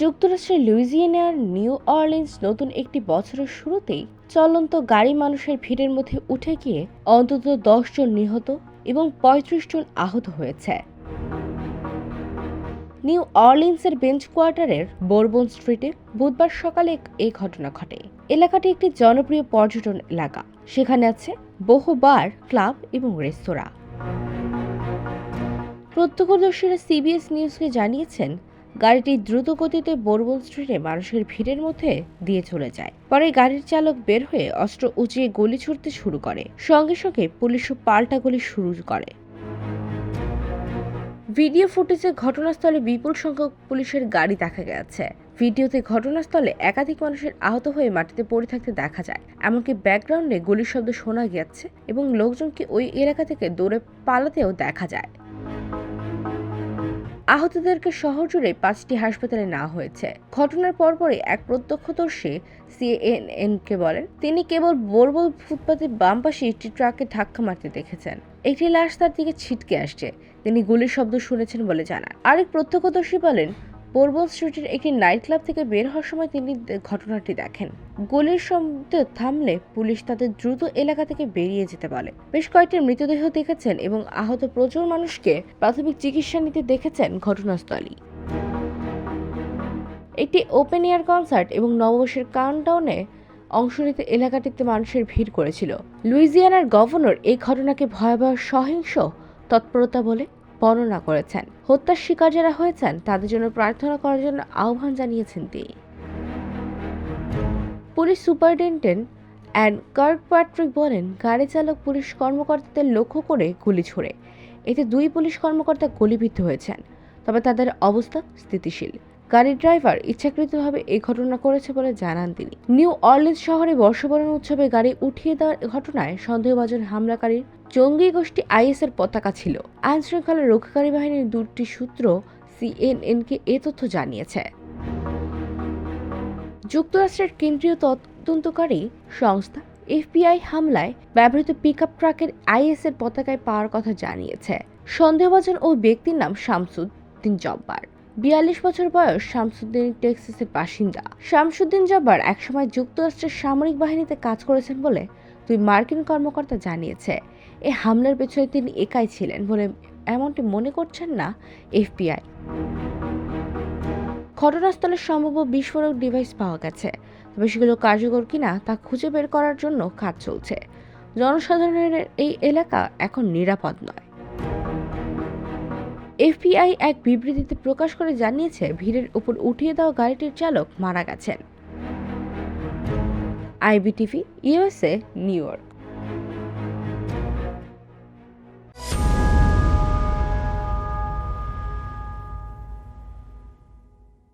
যুক্তরাষ্ট্রের লুইজিয়ানার new Orleans নতুন একটি বছরের শুরুতেই চলন্ত গাড়ি মানুষের ভিড়ের মধ্যে উঠে গিয়ে অন্তত 10 জন নিহত এবং 35 জন আহত হয়েছে। নিউ অরলিন্সের বেঞ্চ কোয়ার্টারের বোরবন স্ট্রিটে বুধবার সকালে এই ঘটনা ঘটে। এলাকাটি একটি জনপ্রিয় পর্যটন এলাকা, সেখানে আছে বহু বার, ক্লাব এবং রেস্তোরাঁ। প্রত্যক্ষদর্শীরা সিবিএস নিউজকে জানিয়েছেন, গাড়িটি দ্রুত গতিতে বোরবন স্ট্রিটে মানুষের ভিড়ের মধ্যে দিয়ে চলে যায়। পরে গাড়ির চালক বের হয়ে অস্ত্র উঁচিয়ে গুলি ছুড়তে শুরু করে। সঙ্গে সঙ্গে পুলিশও পাল্টা গুলি শুরু করে। ভিডিও ফুটেজে ঘটনাস্থলে বিপুল সংখ্যক পুলিশের গাড়ি দেখা গেছে। ভিডিওতে ঘটনাস্থলে একাধিক মানুষের আহত হয়ে মাটিতে পড়ে থাকতে দেখা যায়। এমনকি ব্যাকগ্রাউন্ডে গুলির শব্দ শোনা গেছে এবং লোকজনকে ওই এলাকা থেকে দৌড়ে পালাতেও দেখা যায়। আহতদেরকে শহর জুড়ে 5টি হাসপাতালে নেওয়া হয়েছে। ঘটনার পরপরই এক প্রত্যক্ষদর্শী সিএনএনকে বলেন, তিনি কেবল বোরবল ফুটপাতের বাম পাশে একটি ট্রাককে ধাক্কা মারতে দেখেছেন। একটি লাশ তার দিকে ছিটকে আসছে। তিনি গুলির শব্দ শুনেছেন বলে জানান। আরেক প্রত্যক্ষদর্শী বলেন, বোরবল স্ট্রিটের একটি নাইট ক্লাব থেকে বের হওয়ার সময় তিনি ঘটনাটি দেখেন। গুলির শব্দ থামলে পুলিশ তাদের দ্রুত এলাকা থেকে বেরিয়ে যেতে বলে। বেশ কয়েকটি মৃতদেহ দেখেছেন এবং আহত প্রচুর মানুষকে প্রাথমিক চিকিৎসা নিতে দেখেছেন ঘটনাস্থলেই। একটি ওপেন এয়ার কনসার্ট এবং নববর্ষের কাউন্টডাউনে অংশ নিতে এলাকাটিতে মানুষের ভিড় করেছিল। লুইজিয়ানার গভর্নর এই ঘটনাকে ভয়াবহ সহিংস তৎপরতা বলে বর্ণনা করেছেন। হত্যার শিকার যারা হয়েছেন তাদের জন্য প্রার্থনা করার জন্য আহ্বান জানিয়েছেন তিনি। পুলিশ সুপারিনটেন্ডেন্ট অ্যান্ড কার্কপ্যাট্রিক বলেন, গাড়ি চালক পুলিশ কর্মকর্তাদের লক্ষ্য করে গুলি ছোড়ে। এতে 2 পুলিশ কর্মকর্তা গুলিবিদ্ধ হয়েছেন, তবে তাদের অবস্থা স্থিতিশীল। গাড়ির ড্রাইভার ইচ্ছাকৃতভাবে এই ঘটনা করেছে বলে জানান তিনি। নিউ অরলিন্স শহরে বর্ষবরণ উৎসবে গাড়ি উঠিয়ে দেওয়ার ঘটনায় সন্দেহভাজন হামলাকারীর জঙ্গি গোষ্ঠী আইএসের পতাকা ছিল। আইন শৃঙ্খলা রক্ষাকারী বাহিনীর 2টি সূত্র সিএনএনকে এ তথ্য জানিয়েছে। যুক্তরাষ্ট্রের কেন্দ্রীয় তদন্তকারী সংস্থা এফবিআই হামলায় ব্যবহৃত পিকআপ ট্রাকের আইএসের পতাকায় পাওয়ার কথা জানিয়েছে। সন্দেহভাজন ওই ব্যক্তির নাম শামসুদ্দিন জব্বার। 42 বছর বয়স শামসুদ্দিন টেক্সাসের বাসিন্দা। শামসুদ্দিন জব্বার একসময় যুক্তরাষ্ট্রের সামরিক বাহিনীতে কাজ করেছেন বলে 2 মার্কিন কর্মকর্তা জানিয়েছে। এই হামলার পেছনে তিনি একাই ছিলেন বলে এমনটি মনে করছেন না এফবিআই। ঘটনাস্থলে সম্ভাব্য বিস্ফোরক ডিভাইস পাওয়া গেছে, তবে সেগুলো কার্যকর কিনা তা খুঁজে বের করার জন্য কাজ চলছে। জনসাধারণের এই এলাকা এখন নিরাপদ নয়। এফবিআই এক বিবৃতিতে প্রকাশ করে জানিয়েছে, ভিড়ের উপর উঠিয়ে দেওয়া গাড়িটির চালক মারা গেছেন। IBTV, USA, new York.